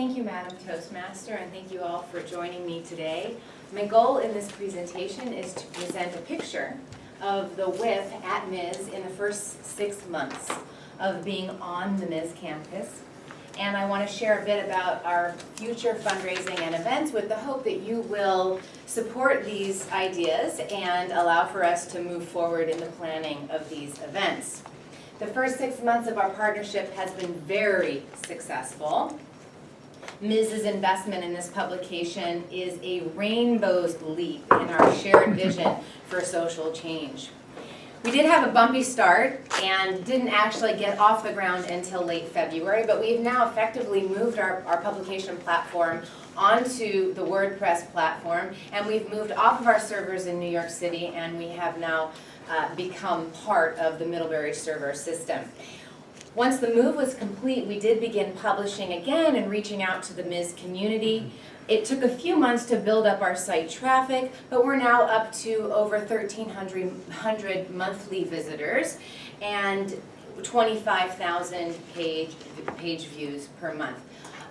Thank you, Madam Toastmaster, and thank you all for joining me today. My goal in this presentation is to present a picture of the WIP at MIS in the first 6 months of being on the MIS campus. And I want to share a bit about our future fundraising and events with the hope that you will support these ideas and allow for us to move forward in the planning of these events. The first 6 months of our partnership has been very successful. MIS's investment in this publication is a rainbow's leap in our shared vision for social change. We did have a bumpy start and didn't actually get off the ground until late February, but we've now effectively moved our publication platform onto the WordPress platform, and we've moved off of our servers in New York City, and we have now become part of the Middlebury server system. Once the move was complete, we did begin publishing again and reaching out to the MIS community. It took a few months to build up our site traffic, but we're now up to over 1,300 monthly visitors and 25,000 page views per month.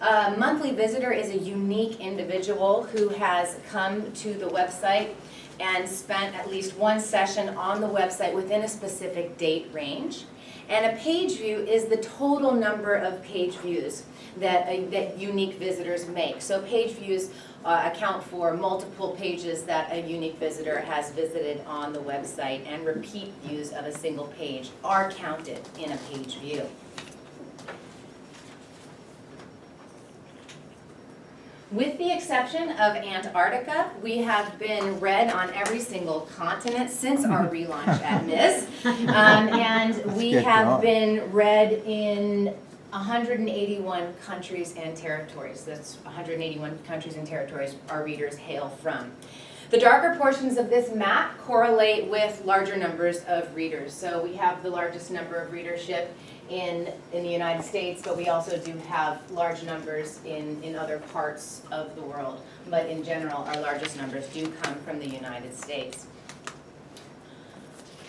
A monthly visitor is a unique individual who has come to the website and spent at least one session on the website within a specific date range. And a page view is the total number of page views that unique visitors make. So page views account for multiple pages that a unique visitor has visited on the website, and repeat views of a single page are counted in a page view. With the exception of Antarctica, we have been read on every single continent since our relaunch at MIS. And we have been read in 181 countries and territories. That's 181 countries and territories our readers hail from. The darker portions of this map correlate with larger numbers of readers. So we have the largest number of readership in the United States, but we also do have large numbers in other parts of the world. But in general, our largest numbers do come from the United States.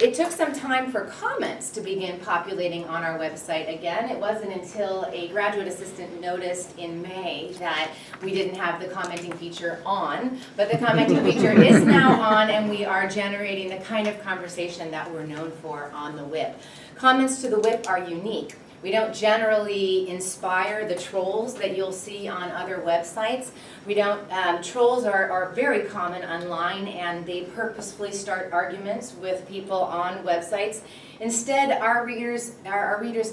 It took some time for comments to begin populating on our website again. It wasn't until a graduate assistant noticed in May that we didn't have the commenting feature on, but the commenting feature is now on, and we are generating the kind of conversation that we're known for on the WIP. Comments to the WIP are unique. We don't generally inspire the trolls that you'll see on other websites. We don't, trolls are very common online, and they purposefully start arguments with people on websites. Instead, our readers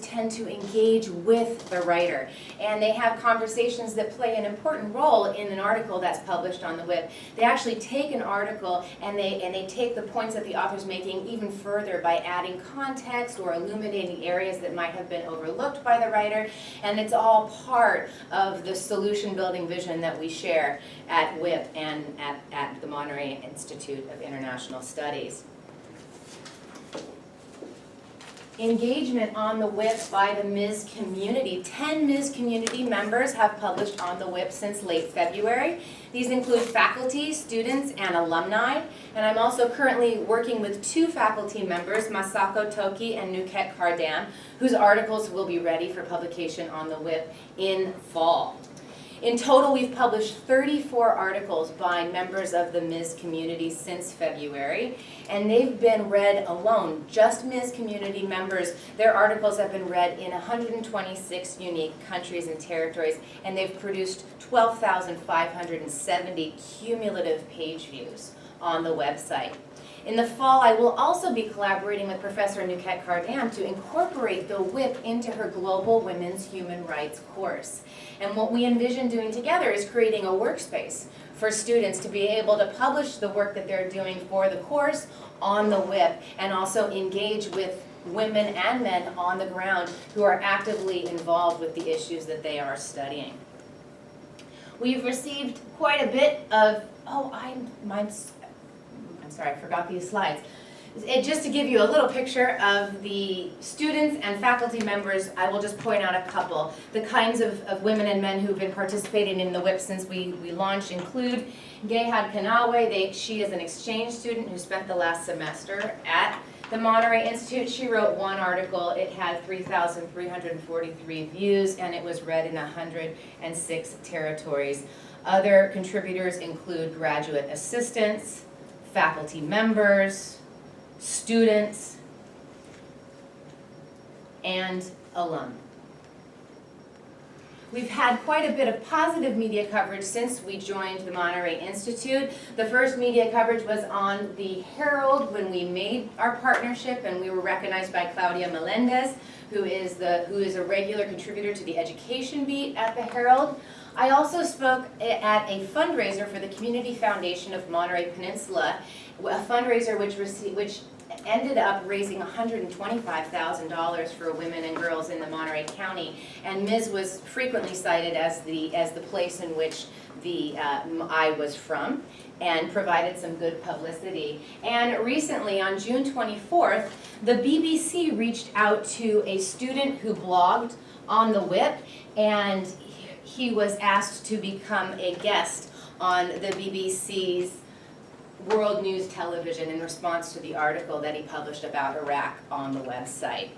tend to engage with the writer, and they have conversations that play an important role in an article that's published on the WIP. They actually take an article and they take the points that the author's making even further by adding context or illuminating areas that might have been overlooked by the writer, and it's all part of the solution building vision that we share at WIP and at the Monterey Institute of International Studies. Engagement on the WIP by the MIS community. 10 MIS community members have published on the WIP since late February. These include faculty, students, and alumni. And I'm also currently working with 2 faculty members, Masako Toki and Nuket Kardam, whose articles will be ready for publication on the WIP in fall. In total, we've published 34 articles by members of the MIS community since February, and they've been read alone. Just MIS community members, their articles have been read in 126 unique countries and territories, and they've produced 12,570 cumulative page views on the website. In the fall, I will also be collaborating with Professor Nuket Kardam to incorporate the WIP into her Global Women's Human Rights course. And what we envision doing together is creating a workspace for students to be able to publish the work that they're doing for the course on the WIP, and also engage with women and men on the ground who are actively involved with the issues that they are studying. We've received quite a bit of, I'm sorry, I forgot these slides. Just to give you a little picture of the students and faculty members, I will just point out a couple. The kinds of women and men who've been participating in the WIP since we launched include Gehad Kanawe. She is an exchange student who spent the last semester at The Monterey Institute, she wrote one article. It had 3,343 views, and it was read in 106 territories. Other contributors include graduate assistants, faculty members, students, and alum. We've had quite a bit of positive media coverage since we joined the Monterey Institute. The first media coverage was on the Herald when we made our partnership, and we were recognized by Claudia Melendez, who is a regular contributor to the education beat at the Herald. I also spoke at a fundraiser for the Community Foundation of Monterey Peninsula, a fundraiser which ended up raising $125,000 for women and girls in the Monterey County, and Ms. was frequently cited as the place in which I was from, and provided some good publicity. And recently, on June 24th, the BBC reached out to a student who blogged on the WIP, and he was asked to become a guest on the BBC's World News Television in response to the article that he published about Iraq on the website.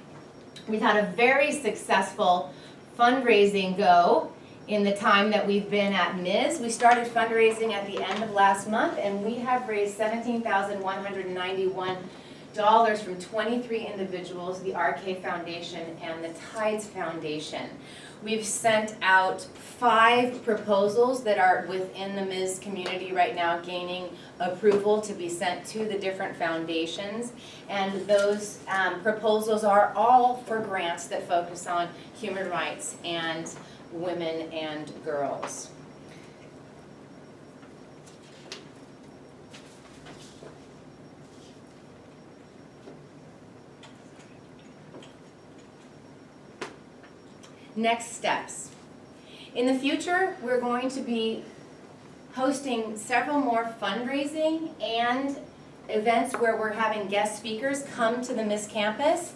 We've had a very successful fundraising go in the time that we've been at Ms. We started fundraising at the end of last month, and we have raised $17,191 from 23 individuals, the RK Foundation and the Tides Foundation. We've sent out 5 proposals that are within the Ms. community right now, gaining approval to be sent to the different foundations. And those proposals are all for grants that focus on human rights and women and girls. Next steps. In the future, we're going to be hosting several more fundraising and events where we're having guest speakers come to the Ms. campus.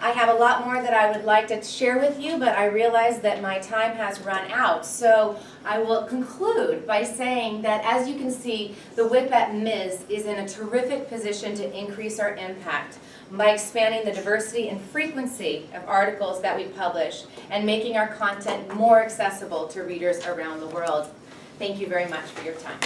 I have a lot more that I would like to share with you, but I realize that my time has run out. So I will conclude by saying that, as you can see, the WIP at Ms. is in a terrific position to increase our impact by expanding the diversity and frequency of articles that we publish and making our content more accessible to readers around the world. Thank you very much for your time.